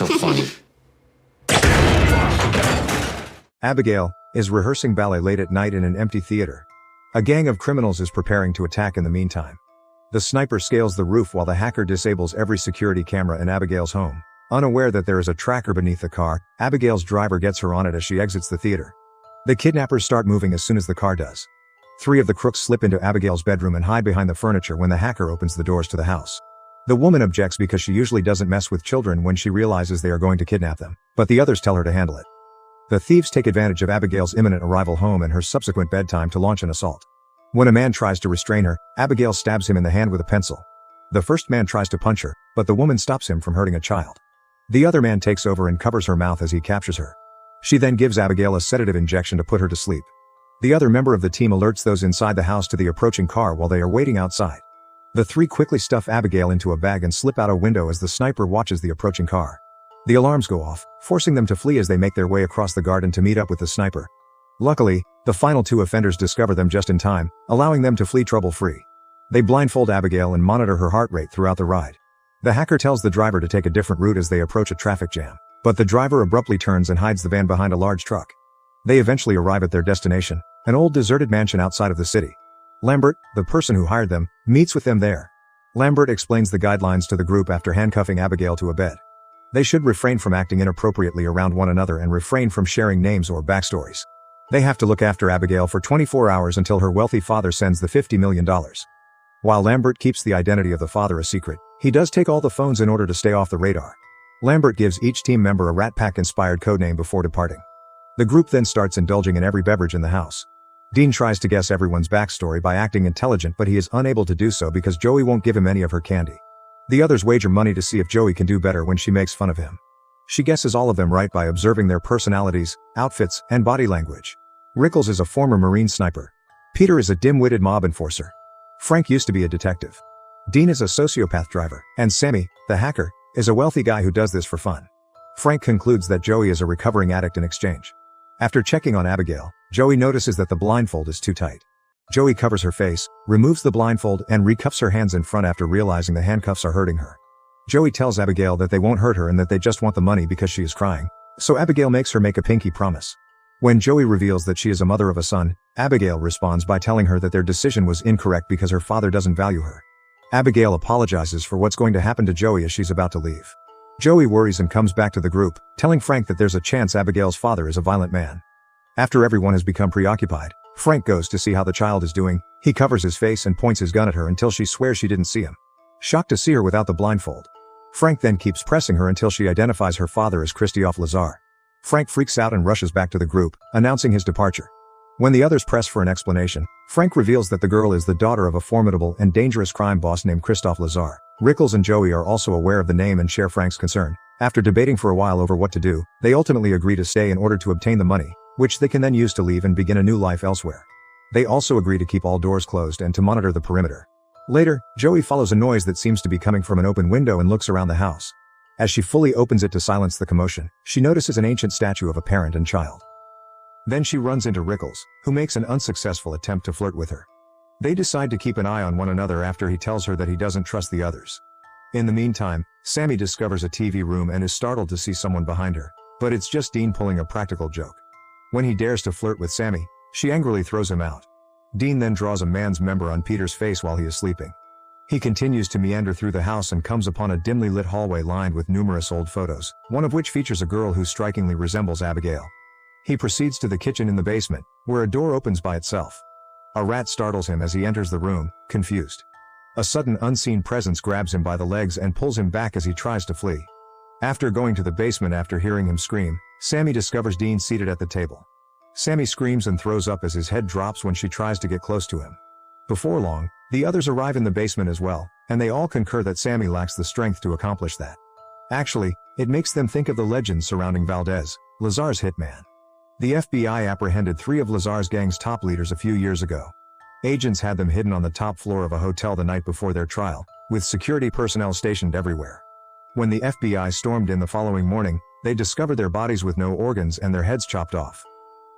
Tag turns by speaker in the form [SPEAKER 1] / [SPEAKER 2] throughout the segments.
[SPEAKER 1] so funny.
[SPEAKER 2] Abigail is rehearsing ballet late at night in an empty theater. A gang of criminals is preparing to attack in the meantime. The sniper scales the roof while the hacker disables every security camera in Abigail's home. Unaware that there is a tracker beneath the car, Abigail's driver gets her on it as she exits the theater. The kidnappers start moving as soon as the car does. 3 of the crooks slip into Abigail's bedroom and hide behind the furniture when the hacker opens the doors to the house. The woman objects because she usually doesn't mess with children when she realizes they are going to kidnap them, but the others tell her to handle it. The thieves take advantage of Abigail's imminent arrival home and her subsequent bedtime to launch an assault. When a man tries to restrain her, Abigail stabs him in the hand with a pencil. The first man tries to punch her, but the woman stops him from hurting a child. The other man takes over and covers her mouth as he captures her. She then gives Abigail a sedative injection to put her to sleep. The other member of the team alerts those inside the house to the approaching car while they are waiting outside. The 3 quickly stuff Abigail into a bag and slip out a window as the sniper watches the approaching car. The alarms go off, forcing them to flee as they make their way across the garden to meet up with the sniper. Luckily, the final 2 offenders discover them just in time, allowing them to flee trouble-free. They blindfold Abigail and monitor her heart rate throughout the ride. The hacker tells the driver to take a different route as they approach a traffic jam, but the driver abruptly turns and hides the van behind a large truck. They eventually arrive at their destination, an old deserted mansion outside of the city. Lambert, the person who hired them, meets with them there. Lambert explains the guidelines to the group after handcuffing Abigail to a bed. They should refrain from acting inappropriately around one another and refrain from sharing names or backstories. They have to look after Abigail for 24 hours until her wealthy father sends the $50 million. While Lambert keeps the identity of the father a secret, he does take all the phones in order to stay off the radar. Lambert gives each team member a Rat Pack-inspired codename before departing. The group then starts indulging in every beverage in the house. Dean tries to guess everyone's backstory by acting intelligent, but he is unable to do so because Joey won't give him any of her candy. The others wager money to see if Joey can do better when she makes fun of him. She guesses all of them right by observing their personalities, outfits, and body language. Rickles is a former Marine sniper. Peter is a dim-witted mob enforcer. Frank used to be a detective. Dean is a sociopath driver, and Sammy, the hacker, is a wealthy guy who does this for fun. Frank concludes that Joey is a recovering addict in exchange. After checking on Abigail, Joey notices that the blindfold is too tight. Joey covers her face, removes the blindfold, and recuffs her hands in front after realizing the handcuffs are hurting her. Joey tells Abigail that they won't hurt her and that they just want the money because she is crying, so Abigail makes her make a pinky promise. When Joey reveals that she is a mother of a son, Abigail responds by telling her that their decision was incorrect because her father doesn't value her. Abigail apologizes for what's going to happen to Joey as she's about to leave. Joey worries and comes back to the group, telling Frank that there's a chance Abigail's father is a violent man. After everyone has become preoccupied, Frank goes to see how the child is doing. He covers his face and points his gun at her until she swears she didn't see him. Shocked to see her without the blindfold, Frank then keeps pressing her until she identifies her father as Christophe Lazar. Frank freaks out and rushes back to the group, announcing his departure. When the others press for an explanation, Frank reveals that the girl is the daughter of a formidable and dangerous crime boss named Christophe Lazar. Rickles and Joey are also aware of the name and share Frank's concern. After debating for a while over what to do, they ultimately agree to stay in order to obtain the money, which they can then use to leave and begin a new life elsewhere. They also agree to keep all doors closed and to monitor the perimeter. Later, Joey follows a noise that seems to be coming from an open window and looks around the house. As she fully opens it to silence the commotion, she notices an ancient statue of a parent and child. Then she runs into Rickles, who makes an unsuccessful attempt to flirt with her. They decide to keep an eye on one another after he tells her that he doesn't trust the others. In the meantime, Sammy discovers a TV room and is startled to see someone behind her, but it's just Dean pulling a practical joke. When he dares to flirt with Sammy, she angrily throws him out. Dean then draws a man's member on Peter's face while he is sleeping. He continues to meander through the house and comes upon a dimly lit hallway lined with numerous old photos, one of which features a girl who strikingly resembles Abigail. He proceeds to the kitchen in the basement, where a door opens by itself. A rat startles him as he enters the room, confused. A sudden unseen presence grabs him by the legs and pulls him back as he tries to flee. After going to the basement after hearing him scream, Sammy discovers Dean seated at the table. Sammy screams and throws up as his head drops when she tries to get close to him. Before long, the others arrive in the basement as well, and they all concur that Sammy lacks the strength to accomplish that. Actually, it makes them think of the legends surrounding Valdez, Lazar's hitman. The FBI apprehended 3 of Lazar's gang's top leaders a few years ago. Agents had them hidden on the top floor of a hotel the night before their trial, with security personnel stationed everywhere. When the FBI stormed in the following morning, they discovered their bodies with no organs and their heads chopped off.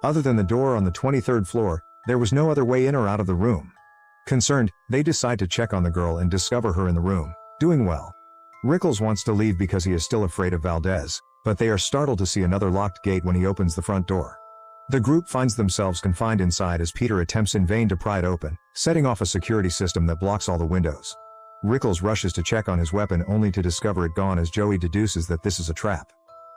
[SPEAKER 2] Other than the door on the 23rd floor, there was no other way in or out of the room. Concerned, they decide to check on the girl and discover her in the room, doing well. Rickles wants to leave because he is still afraid of Valdez, but they are startled to see another locked gate when he opens the front door. The group finds themselves confined inside as Peter attempts in vain to pry it open, setting off a security system that blocks all the windows. Rickles rushes to check on his weapon only to discover it gone as Joey deduces that this is a trap.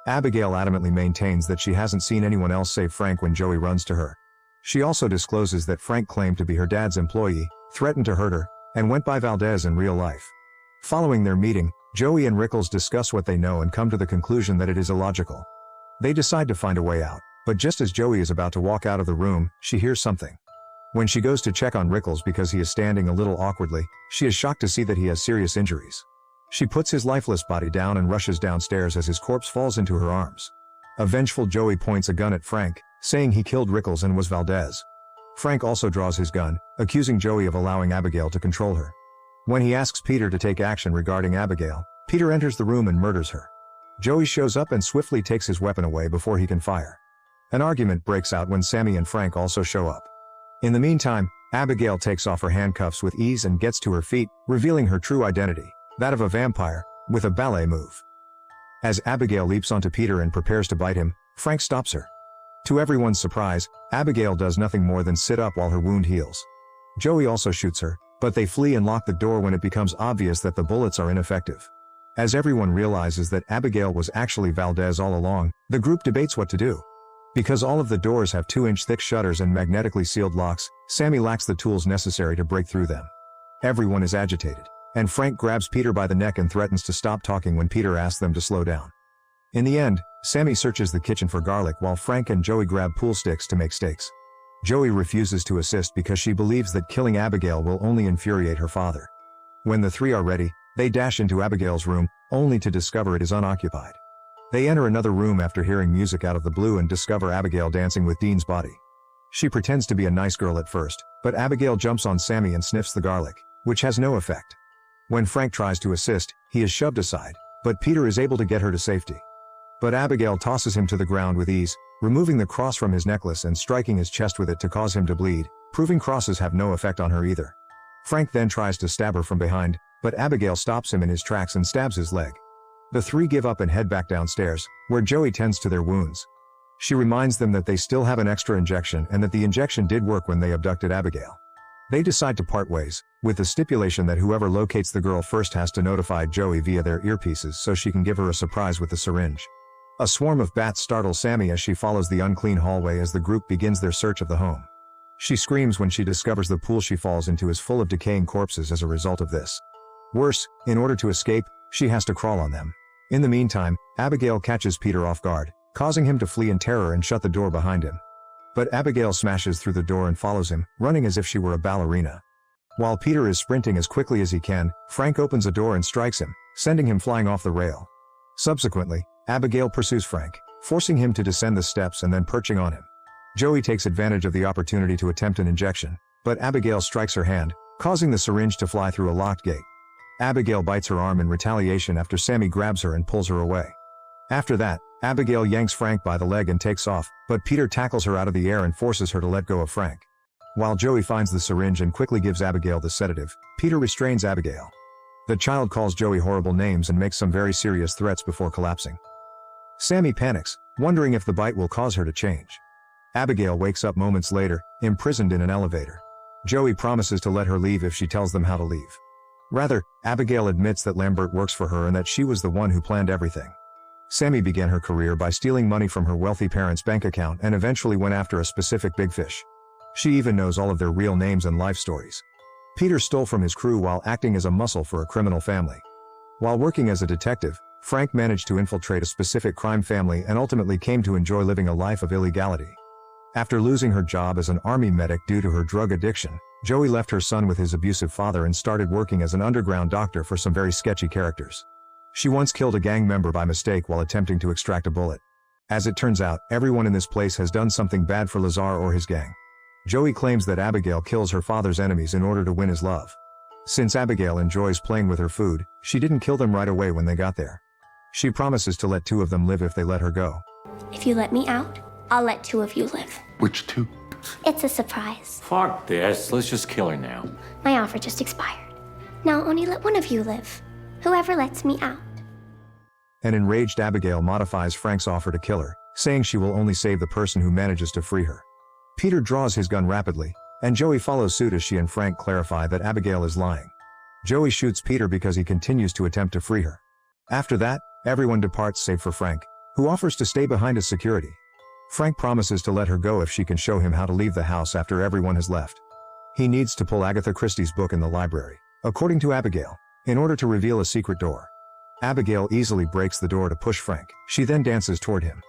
[SPEAKER 2] Abigail adamantly maintains that she hasn't seen anyone else save Frank when Joey runs to her. She also discloses that Frank claimed to be her dad's employee, threatened to hurt her, and went by Valdez in real life. Following their meeting, Joey and Rickles discuss what they know and come to the conclusion that it is illogical. They decide to find a way out, but just as Joey is about to walk out of the room, she hears something. When she goes to check on Rickles because he is standing a little awkwardly, she is shocked to see that he has serious injuries. She puts his lifeless body down and rushes downstairs as his corpse falls into her arms. A vengeful Joey points a gun at Frank, saying he killed Rickles and was Valdez. Frank also draws his gun, accusing Joey of allowing Abigail to control her. When he asks Peter to take action regarding Abigail, Peter enters the room and murders her. Joey shows up and swiftly takes his weapon away before he can fire. An argument breaks out when Sammy and Frank also show up. In the meantime, Abigail takes off her handcuffs with ease and gets to her feet, revealing her true identity, that of a vampire, with a ballet move. As Abigail leaps onto Peter and prepares to bite him, Frank stops her. To everyone's surprise, Abigail does nothing more than sit up while her wound heals. Joey also shoots her, but they flee and lock the door when it becomes obvious that the bullets are ineffective. As everyone realizes that Abigail was actually Valdez all along, the group debates what to do. Because all of the doors have 2-inch thick shutters and magnetically sealed locks, Sammy lacks the tools necessary to break through them. Everyone is agitated, and Frank grabs Peter by the neck and threatens to stop talking when Peter asks them to slow down. In the end, Sammy searches the kitchen for garlic while Frank and Joey grab pool sticks to make steaks. Joey refuses to assist because she believes that killing Abigail will only infuriate her father. When the three are ready, they dash into Abigail's room, only to discover it is unoccupied. They enter another room after hearing music out of the blue and discover Abigail dancing with Dean's body. She pretends to be a nice girl at first, but Abigail jumps on Sammy and sniffs the garlic, which has no effect. When Frank tries to assist, he is shoved aside, but Peter is able to get her to safety. But Abigail tosses him to the ground with ease, removing the cross from his necklace and striking his chest with it to cause him to bleed, proving crosses have no effect on her either. Frank then tries to stab her from behind, but Abigail stops him in his tracks and stabs his leg. The three give up and head back downstairs, where Joey tends to their wounds. She reminds them that they still have an extra injection and that the injection did work when they abducted Abigail. They decide to part ways, with the stipulation that whoever locates the girl first has to notify Joey via their earpieces so she can give her a surprise with the syringe. A swarm of bats startle Sammy as she follows the unclean hallway as the group begins their search of the home. She screams when she discovers the pool she falls into is full of decaying corpses as a result of this. Worse, in order to escape, she has to crawl on them. In the meantime, Abigail catches Peter off guard, causing him to flee in terror and shut the door behind him. But Abigail smashes through the door and follows him, running as if she were a ballerina. While Peter is sprinting as quickly as he can, Frank opens a door and strikes him, sending him flying off the rail. Subsequently, Abigail pursues Frank, forcing him to descend the steps and then perching on him. Joey takes advantage of the opportunity to attempt an injection, but Abigail strikes her hand, causing the syringe to fly through a locked gate. Abigail bites her arm in retaliation after Sammy grabs her and pulls her away. After that, Abigail yanks Frank by the leg and takes off, but Peter tackles her out of the air and forces her to let go of Frank. While Joey finds the syringe and quickly gives Abigail the sedative, Peter restrains Abigail. The child calls Joey horrible names and makes some very serious threats before collapsing. Sammy panics, wondering if the bite will cause her to change. Abigail wakes up moments later, imprisoned in an elevator. Joey promises to let her leave if she tells them how to leave. Rather, Abigail admits that Lambert works for her and that she was the one who planned everything. Sammy began her career by stealing money from her wealthy parents' bank account and eventually went after a specific big fish. She even knows all of their real names and life stories. Peter stole from his crew while acting as a muscle for a criminal family. While working as a detective, Frank managed to infiltrate a specific crime family and ultimately came to enjoy living a life of illegality. After losing her job as an army medic due to her drug addiction, Joey left her son with his abusive father and started working as an underground doctor for some very sketchy characters. She once killed a gang member by mistake while attempting to extract a bullet. As it turns out, everyone in this place has done something bad for Lazar or his gang. Joey claims that Abigail kills her father's enemies in order to win his love. Since Abigail enjoys playing with her food, she didn't kill them right away when they got there. She promises to let 2 of them live if they let her go.
[SPEAKER 1] If you let me out, I'll let 2 of you live.
[SPEAKER 3] Which 2?
[SPEAKER 1] It's a surprise.
[SPEAKER 4] Fuck this, let's just kill her now.
[SPEAKER 1] My offer just expired. Now only let 1 of you live. Whoever lets me out.
[SPEAKER 2] An enraged Abigail modifies Frank's offer to kill her, saying she will only save the person who manages to free her. Peter draws his gun rapidly, and Joey follows suit as she and Frank clarify that Abigail is lying. Joey shoots Peter because he continues to attempt to free her. After that, everyone departs save for Frank, who offers to stay behind as security. Frank promises to let her go if she can show him how to leave the house after everyone has left. He needs to pull Agatha Christie's book in the library, according to Abigail, in order to reveal a secret door. Abigail easily breaks the door to push Frank. She then dances toward him.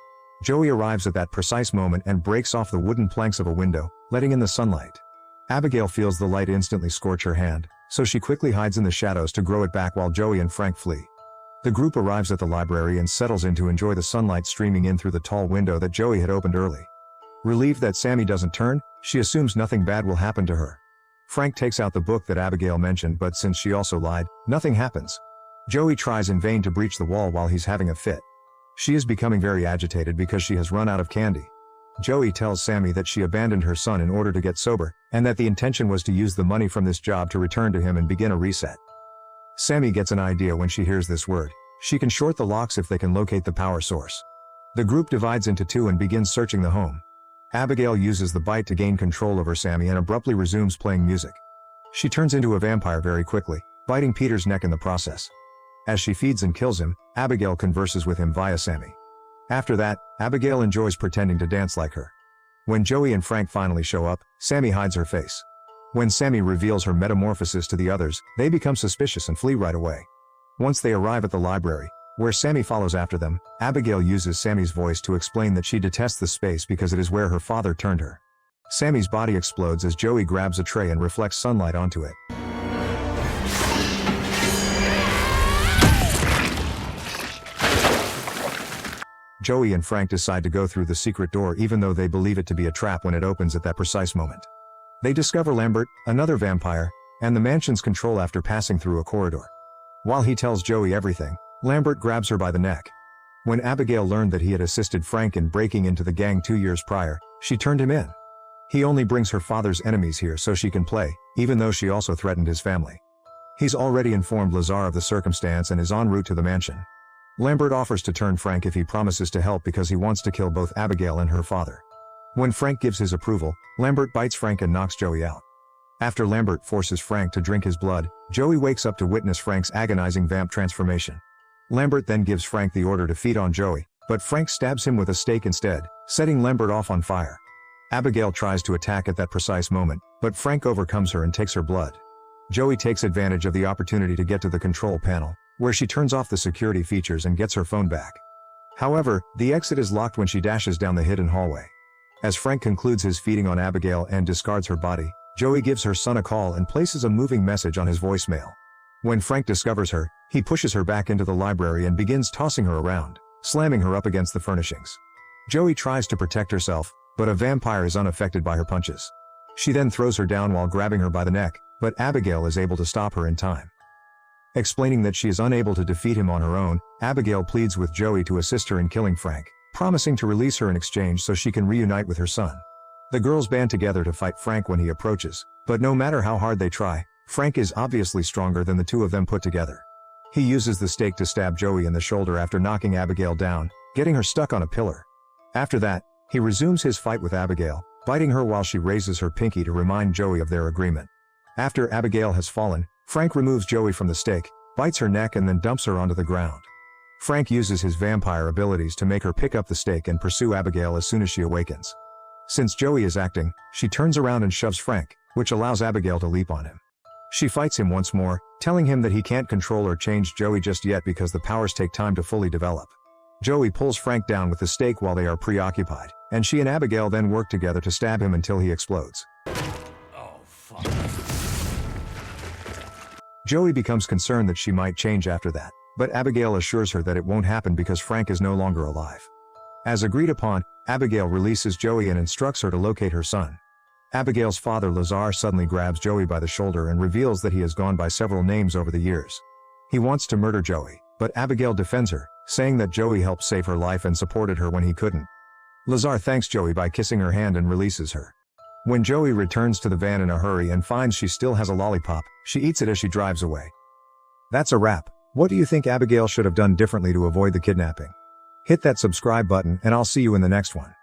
[SPEAKER 2] Joey arrives at that precise moment and breaks off the wooden planks of a window, letting in the sunlight. Abigail feels the light instantly scorch her hand, so she quickly hides in the shadows to grow it back while Joey and Frank flee. The group arrives at the library and settles in to enjoy the sunlight streaming in through the tall window that Joey had opened early. Relieved that Sammy doesn't turn, she assumes nothing bad will happen to her. Frank takes out the book that Abigail mentioned, but since she also lied, nothing happens. Joey tries in vain to breach the wall while he's having a fit. She is becoming very agitated because she has run out of candy. Joey tells Sammy that she abandoned her son in order to get sober, and that the intention was to use the money from this job to return to him and begin a reset. Sammy gets an idea when she hears this word. She can short the locks if they can locate the power source. The group divides into two and begins searching the home. Abigail uses the bite to gain control over Sammy and abruptly resumes playing music. She turns into a vampire very quickly, biting Peter's neck in the process. As she feeds and kills him, Abigail converses with him via Sammy. After that, Abigail enjoys pretending to dance like her. When Joey and Frank finally show up, Sammy hides her face. When Sammy reveals her metamorphosis to the others, they become suspicious and flee right away. Once they arrive at the library, where Sammy follows after them, Abigail uses Sammy's voice to explain that she detests the space because it is where her father turned her. Sammy's body explodes as Joey grabs a tray and reflects sunlight onto it. Joey and Frank decide to go through the secret door even though they believe it to be a trap when it opens at that precise moment. They discover Lambert, another vampire, and the mansion's control after passing through a corridor. While he tells Joey everything, Lambert grabs her by the neck. When Abigail learned that he had assisted Frank in breaking into the gang 2 years prior, she turned him in. He only brings her father's enemies here so she can play, even though she also threatened his family. He's already informed Lazar of the circumstance and is en route to the mansion. Lambert offers to turn Frank if he promises to help because he wants to kill both Abigail and her father. When Frank gives his approval, Lambert bites Frank and knocks Joey out. After Lambert forces Frank to drink his blood, Joey wakes up to witness Frank's agonizing vamp transformation. Lambert then gives Frank the order to feed on Joey, but Frank stabs him with a stake instead, setting Lambert off on fire. Abigail tries to attack at that precise moment, but Frank overcomes her and takes her blood. Joey takes advantage of the opportunity to get to the control panel, where she turns off the security features and gets her phone back. However, the exit is locked when she dashes down the hidden hallway. As Frank concludes his feeding on Abigail and discards her body, Joey gives her son a call and places a moving message on his voicemail. When Frank discovers her, he pushes her back into the library and begins tossing her around, slamming her up against the furnishings. Joey tries to protect herself, but a vampire is unaffected by her punches. She then throws her down while grabbing her by the neck, but Abigail is able to stop her in time. Explaining that she is unable to defeat him on her own, Abigail pleads with Joey to assist her in killing Frank, promising to release her in exchange so she can reunite with her son. The girls band together to fight Frank when he approaches, but no matter how hard they try, Frank is obviously stronger than the two of them put together. He uses the stake to stab Joey in the shoulder after knocking Abigail down, getting her stuck on a pillar. After that, he resumes his fight with Abigail, biting her while she raises her pinky to remind Joey of their agreement. After Abigail has fallen, Frank removes Joey from the stake, bites her neck and then dumps her onto the ground. Frank uses his vampire abilities to make her pick up the stake and pursue Abigail as soon as she awakens. Since Joey is acting, she turns around and shoves Frank, which allows Abigail to leap on him. She fights him once more, telling him that he can't control or change Joey just yet because the powers take time to fully develop. Joey pulls Frank down with the stake while they are preoccupied, and she and Abigail then work together to stab him until he explodes.
[SPEAKER 3] Oh, fuck.
[SPEAKER 2] Joey becomes concerned that she might change after that, but Abigail assures her that it won't happen because Frank is no longer alive. As agreed upon, Abigail releases Joey and instructs her to locate her son. Abigail's father Lazar suddenly grabs Joey by the shoulder and reveals that he has gone by several names over the years. He wants to murder Joey, but Abigail defends her, saying that Joey helped save her life and supported her when he couldn't. Lazar thanks Joey by kissing her hand and releases her. When Joey returns to the van in a hurry and finds she still has a lollipop, she eats it as she drives away. That's a wrap. What do you think Abigail should have done differently to avoid the kidnapping? Hit that subscribe button and I'll see you in the next one.